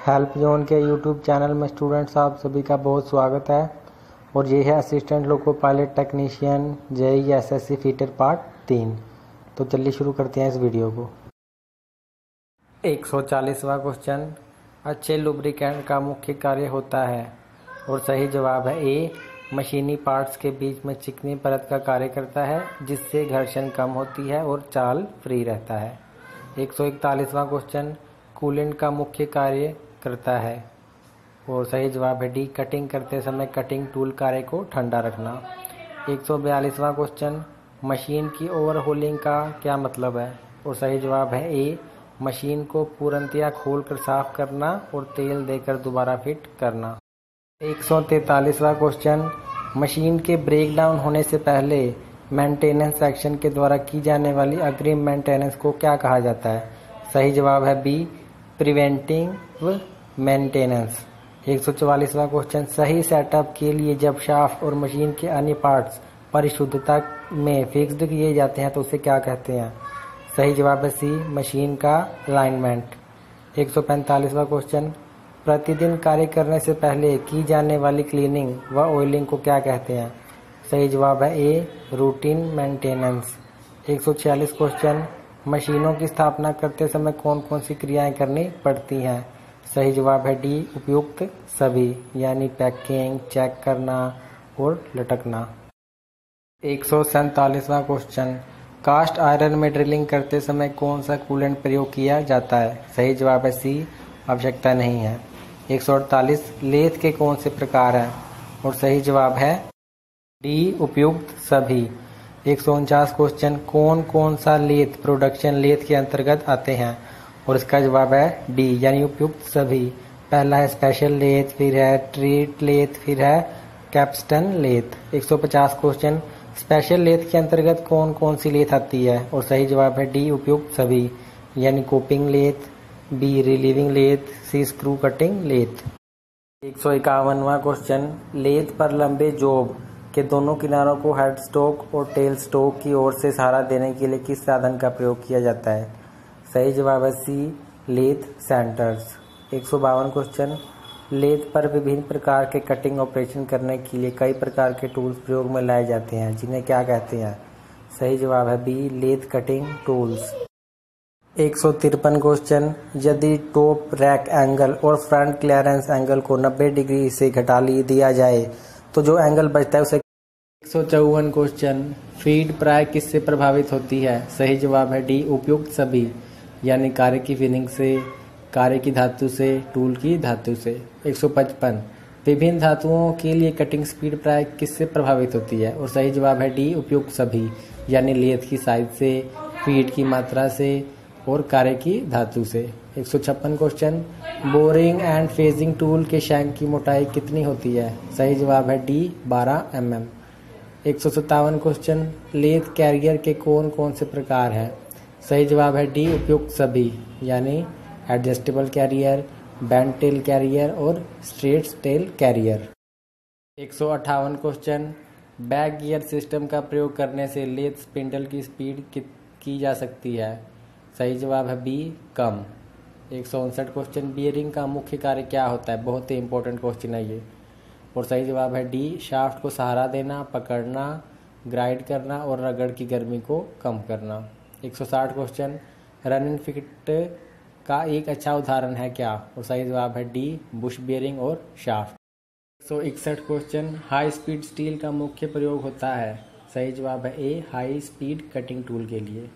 Help zone के YouTube channel में students आप सभी का बहुत स्वागत है। और ये है assistant loco pilot technician JEE SSC fitter part 3। तो चलिए शुरू करते हैं इस वीडियो को। 140वां क्वेश्चन, अच्छे लुब्रिकेंट का मुख्य कार्य होता है। और सही जवाब है ए, मशीनी पार्ट्स के बीच में चिकनी परत का कार्य करता है जिससे घर्षण कम होती है और चाल फ्री रहता है। 141वां क्वेश्चन, कूलेंट का मुख्य कार्य करता है। और सही जवाब है डी, कटिंग करते समय कटिंग टूल कार्य को ठंडा रखना। 142वां क्वेश्चन, मशीन की ओवरहोलिंग का क्या मतलब है। और सही जवाब है ए, मशीन को पूर्णतया खोलकर साफ करना और तेल देकर दोबारा फिट करना। 143वां क्वेश्चन, मशीन के ब्रेक डाउन होने से पहले मेंटेनेंस सेक्शन के द्वारा की जाने वाली अग्रिम मेंटेनेंस को क्या कहा जाता है। सही जवाब है बी, प्रिवेंटिव मेंटेनेंस। 144वां क्वेश्चन, सही सेटअप के लिए जब शाफ्ट और मशीन के अन्य पार्ट्स परिशुद्धता में फिक्स्ड किए जाते हैं तो उसे क्या कहते हैं। सही जवाब है सी, मशीन का अलाइनमेंट। 145वां क्वेश्चन, प्रतिदिन कार्य करने से पहले की जाने वाली क्लीनिंग व ऑयलिंग को क्या कहते हैं। सही जवाब है ए, रूटीन मेंटेनेंस। 146 क्वेश्चन, मशीनों की स्थापना करते समय कौन कौन सी क्रियाएं करनी पड़ती हैं। सही जवाब है डी, उपयुक्त सभी, यानी पैकिंग, चेक करना और लटकना। 147वां क्वेश्चन, कास्ट आयरन में ड्रिलिंग करते समय कौन सा कूलेंट प्रयोग किया जाता है। सही जवाब है सी, आवश्यकता नहीं है। 148, लेथ के कौन से प्रकार हैं। और सही जवाब है डी, उपयुक्त सभी। 149 क्वेश्चन, कौन कौन सा लेथ प्रोडक्शन लेथ के अंतर्गत आते हैं। और इसका जवाब है डी, यानी उपयुक्त सभी। पहला है स्पेशल लेथ, फिर है ट्रीट लेथ, फिर है capstan lathe. 150 question, special lathe के अंतर्गत कौन कौन सी लेथ आती है। और सही जवाब है डी, उपयुक्त सभी, यानी copying lathe, B relieving lathe, C screw cutting lathe. 151वां क्वेश्चन, लेथ पर लंबे जॉब के दोनों किनारों को हेड स्टॉक और टेल स्टॉक की ओर से सहारा देने के लिए किस साधन का प्रयोग किया जाता है। सही जवाब है सी, लेथ सेंटर्स। 152 क्वेश्चन, लेथ पर विभिन्न प्रकार के कटिंग ऑपरेशन करने के लिए कई प्रकार के टूल्स प्रयोग में लाए जाते हैं जिन्हें क्या कहते हैं। सही जवाब है B, lathe cutting tools. 153 question, यदि टॉप रैक एंगल और फ्रंट क्लियरेंस एंगल को 90 डिग्री से घटा दिया जाए तो जो एंगल बचता है उसे। 154 क्वेश्चन, फीड प्राय किससे प्रभावित होती है। सही जवाब है डी, उपयुक्त सभी, यानी कार्य की फिनिंग से, कार्य की धातु से, टूल की धातु से। 155, विभिन्न धातुओं के लिए कटिंग स्पीड प्राय किससे प्रभावित होती है। और सही जवाब है डी, उपयुक्त सभी, यानी लेथ की साइज से, फीड की मात्रा से और कार्य की धातु से। 156 question, boring and facing tool के शैंक की मोटाई कितनी होती है। सही जवाब है D, 12 mm। 157 question, lathe carrier के कौन कौन से प्रकार हैं। सही जवाब है डी, उपयुक्त सभी, यानी adjustable carrier, bent tail carrier और straight tail carrier. 158 question, back gear system का प्रयोग करने से लेथ स्पिंडल की स्पीड की जा सकती है। सही जवाब है बी, कम। 159 क्वेश्चन, बियरिंग का मुख्य कार्य क्या होता है। बहुत ही इंपॉर्टेंट क्वेश्चन है ये। और सही जवाब है डी, शाफ्ट को सहारा देना, पकड़ना, ग्राइड करना और रगड़ की गर्मी को कम करना। 160 क्वेश्चन, रनिंग फिट का एक अच्छा उदाहरण है क्या। और सही जवाब है डी, बुश बियरिंग और shaft. 161 question, high speed steel का मुख्य प्रयोग होता है। सही जवाब है ए, हाई स्पीड कटिंग टूल के लिए।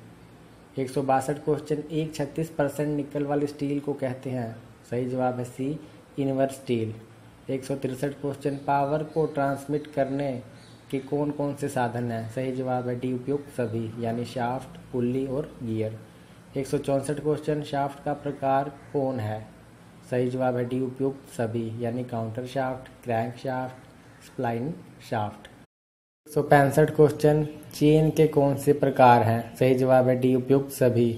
162 क्वेश्चन, एक 36% निकल वाली स्टील को कहते हैं। सही जवाब है सी, इनवर्स स्टील। 163 क्वेश्चन, पावर को ट्रांसमिट करने के कौन कौन से साधन हैं। सही जवाब है डी, उपयुक्त सभी, यानी शाफ्ट, पुल्ली और गियर। 164 क्वेश्चन, शाफ्ट का प्रकार कौन है। सही जवाब है डी, उपयुक्त सभी, यानी counter shaft, crank shaft, spline shaft. 165 question, chain के कौन से प्रकार हैं। सही जवाब है डी, उपयुक्त सभी,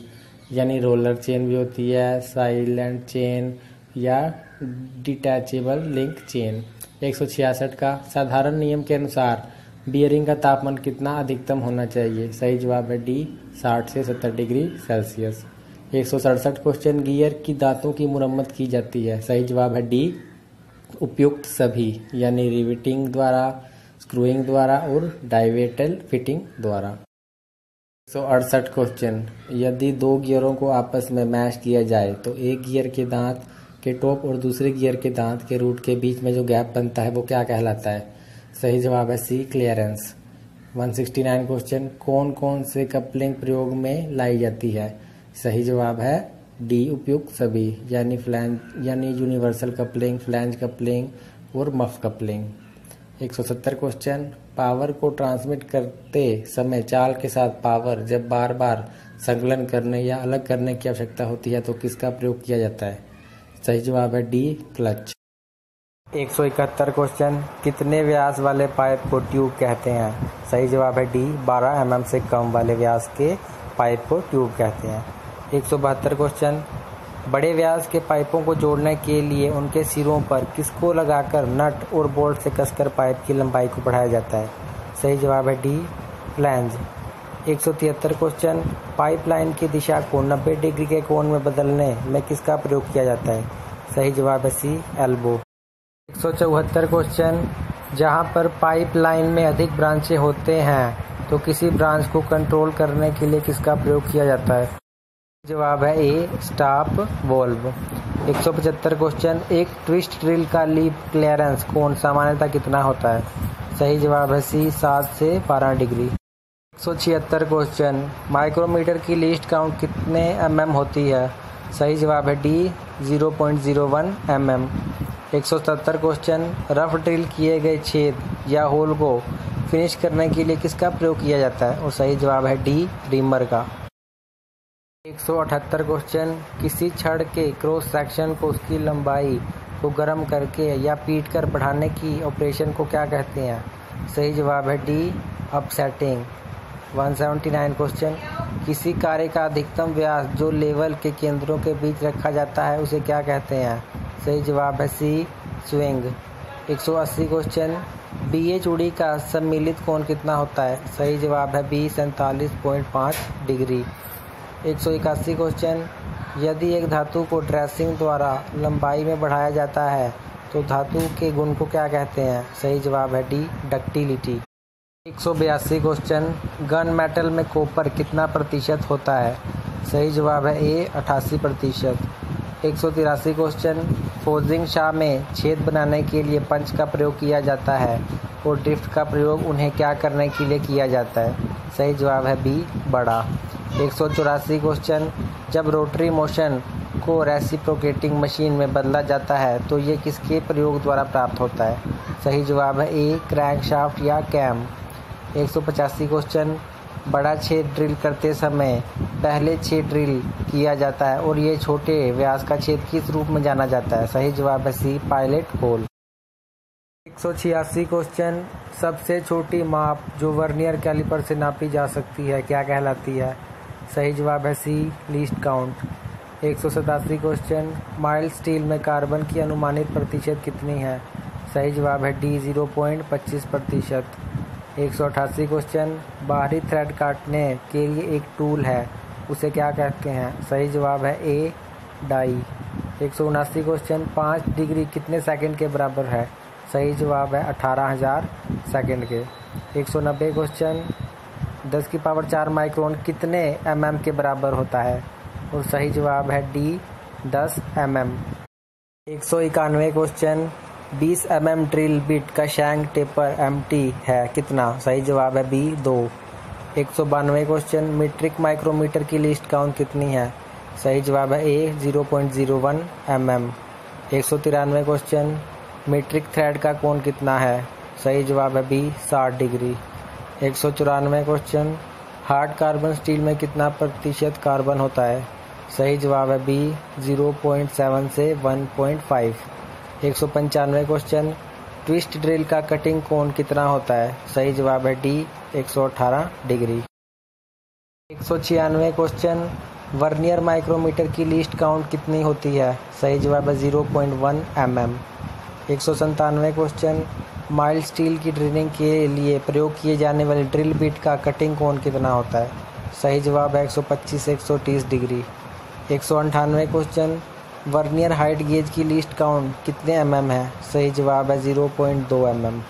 यानी रोलर चेन भी होती है, साइलेंट चेन या डिटैचेबल लिंक चेन। 166 का, साधारण नियम के अनुसार बियरिंग का तापमान कितना अधिकतम होना चाहिए। सही जवाब है डी, 60 से 70 डिग्री सेल्सियस। 167 क्वेश्चन, गियर की दांतों की मुरम्मत की जाती है। सही जवाब है डी, उपयुक्त सभी, यानी रिवेटिंग द्वारा, स्क्रूइंग द्वारा और डाइवेटल फिटिंग द्वारा। 168 क्वेश्चन, यदि दो गियरों को आपस में मैश किया जाए तो एक गियर के दांत के टॉप और दूसरे गियर के दांत के रूट के बीच में जो गैप बनता है वो क्या कहलाता है? सही जवाब है सी, क्लियरेंस। 169 क्वेश्चन, कौन कौन से कपलिंग प्रयोग में लाई जाती है? सही जवाब है डी, उपयुक्त सभी, यानी यूनिवर्सल कपलिंग, फ्लैंज कपलिंग और मफ कपलिंग। 170 क्वेश्चन, पावर को ट्रांसमिट करते समय चाल के साथ पावर जब बार बार संकलन करने या अलग करने की आवश्यकता होती है तो किसका प्रयोग किया जाता है? सही जवाब है डी, क्लच। 171 क्वेश्चन, कितने व्यास वाले पाइप को ट्यूब कहते हैं? सही जवाब है डी, 12 mm से कम वाले व्यास के पाइप को ट्यूब कहते हैं। 172 क्वेश्चन, बड़े व्यास के पाइपों को जोड़ने के लिए उनके सिरों पर किसको लगाकर नट और बोल्ट से कसकर पाइप की लंबाई को बढ़ाया जाता है? सही जवाब है डी, फ्लैंज। 173 क्वेश्चन, पाइपलाइन की दिशा को 90 डिग्री के कोण में बदलने में किसका प्रयोग किया जाता है? सही जवाब है सी, एल्बो। 174 क्वेश्चन, जहां पर पाइपलाइन में अधिक ब्रांचें होते हैं तो किसी ब्रांच को कंट्रोल करने के लिए किसका प्रयोग किया जाता है? जवाब है ए, स्टॉप वॉल्व। 175 क्वेश्चन, एक ट्विस्ट ड्रिल का लीप क्लियरेंस कोण सामान्यतः कितना होता है? सही जवाब है सी, 7 से 12 डिग्री। 176 क्वेश्चन, माइक्रोमीटर की लीस्ट काउंट कितने mm होती है? सही जवाब है D, 0.01 mm। 177 question, rough drill किए गए छेद या होल को फिनिश करने के लिए किसका प्रयोग किया जाता है? और सही जवाब है डी, रीमर का। 178 क्वेश्चन, किसी छड़ के क्रॉस सेक्शन को उसकी लंबाई को गर्म करके या पीट कर बढ़ाने की ऑपरेशन को क्या कहते हैं? सही जवाब है डी, अपसेटिंग। 179 क्वेश्चन, किसी कार्य का अधिकतम व्यास जो लेवल के केंद्रों के बीच रखा जाता है उसे क्या कहते हैं? सही जवाब है सी, स्विंग। 180 क्वेश्चन, BA चूड़ी का सम्मिलित कोण कितना होता है? सही जवाब है बी, 47.5 डिग्री। 181 क्वेश्चन, यदि एक धातु को ड्रेसिंग द्वारा लंबाई में बढ़ाया जाता है तो धातु के गुण को क्या कहते हैं? सही जवाब है D, ductility. 182 question, gun metal में कॉपर कितना प्रतिशत होता है? सही जवाब है ए, 88%। 183 क्वेश्चन, फोर्जिंग शाह में छेद बनाने के लिए पंच का प्रयोग किया जाता है और ड्रिफ्ट का प्रयोग उन्हें क्या करने के लिए किया जाता है? सही जवाब है बी, बड़ा। 184 क्वेश्चन, जब रोटरी मोशन को रेसिप्रोकेटिंग मशीन में बदला जाता है तो ये किसके प्रयोग द्वारा प्राप्त होता है? सही जवाब है ए, क्रैंकशाफ्ट या कैम। 185 क्वेश्चन, बड़ा छेद ड्रिल करते समय पहले छेद ड्रिल किया जाता है और ये छोटे व्यास का छेद किस रूप में जाना जाता है? सही जवाब है सी, पायलट होल। 186 क्वेश्चन, सबसे छोटी माप जो वर्नियर कैलिपर से नापी जा सकती है क्या कहलाती है? सही जवाब है C, least count. 187 question, mild steel में कार्बन की अनुमानित प्रतिशत कितनी है? सही जवाब है डी, 0.25%। 188 क्वेश्चन, बाहरी थ्रेड काटने के लिए एक टूल है उसे क्या कहते हैं? सही जवाब है ए, डाई। 179 क्वेश्चन, 5 डिग्री कितने सेकंड के बराबर है? सही जवाब है 18,000 सेकंड के। 190 क्वेश्चन, 10 की पावर 4 माइक्रोन कितने mm के बराबर होता है? और सही जवाब है D, 10 mm। 191 question, 20 mm drill bit का शैंक टेपर MT है कितना? सही जवाब है बी, 2। 192 क्वेश्चन, मीट्रिक माइक्रोमीटर की लीस्ट काउंट कितनी है? सही जवाब है A, 0.01 mm। 193 question, metric thread का कोण कितना है? सही जवाब है B, 60 degree. 194 question, hard carbon steel में कितना प्रतिशत कार्बन होता है? सही जवाब है बी, 0.7 से 1.5। 195 क्वेश्चन, ट्विस्ट ड्रिल का कटिंग कोण कितना होता है? सही जवाब है D, 118 degree. 196 question, vernier micrometer की लीस्ट काउंट कितनी होती है? सही जवाब है 0.1 mm। 197 क्वेश्चन, माइल्ड स्टील की ड्रिलिंग के लिए प्रयोग किए जाने वाले ड्रिल बिट का कटिंग कोण कितना होता है? सही जवाब है 125 से 130 degree. 198 question, vernier height gauge की लीस्ट काउंट कितने mm है? सही जवाब है 0.2 mm।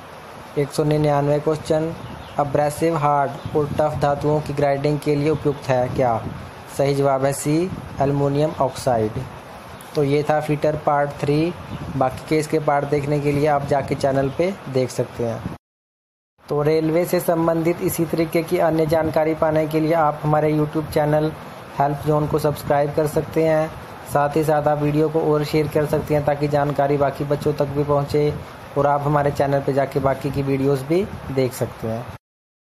199 क्वेश्चन, अब्रेसिव हार्ड और टफ धातुओं की ग्राइंडिंग के लिए उपयुक्त है क्या? सही जवाब है सी, एल्युमिनियम ऑक्साइड। तो ये था फीटर पार्ट 3। बाकी के इसके पार्ट देखने के लिए आप जाके चैनल पे देख सकते हैं। तो रेलवे से संबंधित इसी तरीके की अन्य जानकारी पाने के लिए आप हमारे यूट्यूब चैनल हेल्प जोन को सब्सक्राइब कर सकते हैं। साथ ही साथ आप वीडियो को और शेयर कर सकते हैं ताकि जानकारी बाकी बच्चों तक भी पहुंचे और आप हमारे चैनल पे जाके बाकी की वीडियोस भी देख सकते हैं।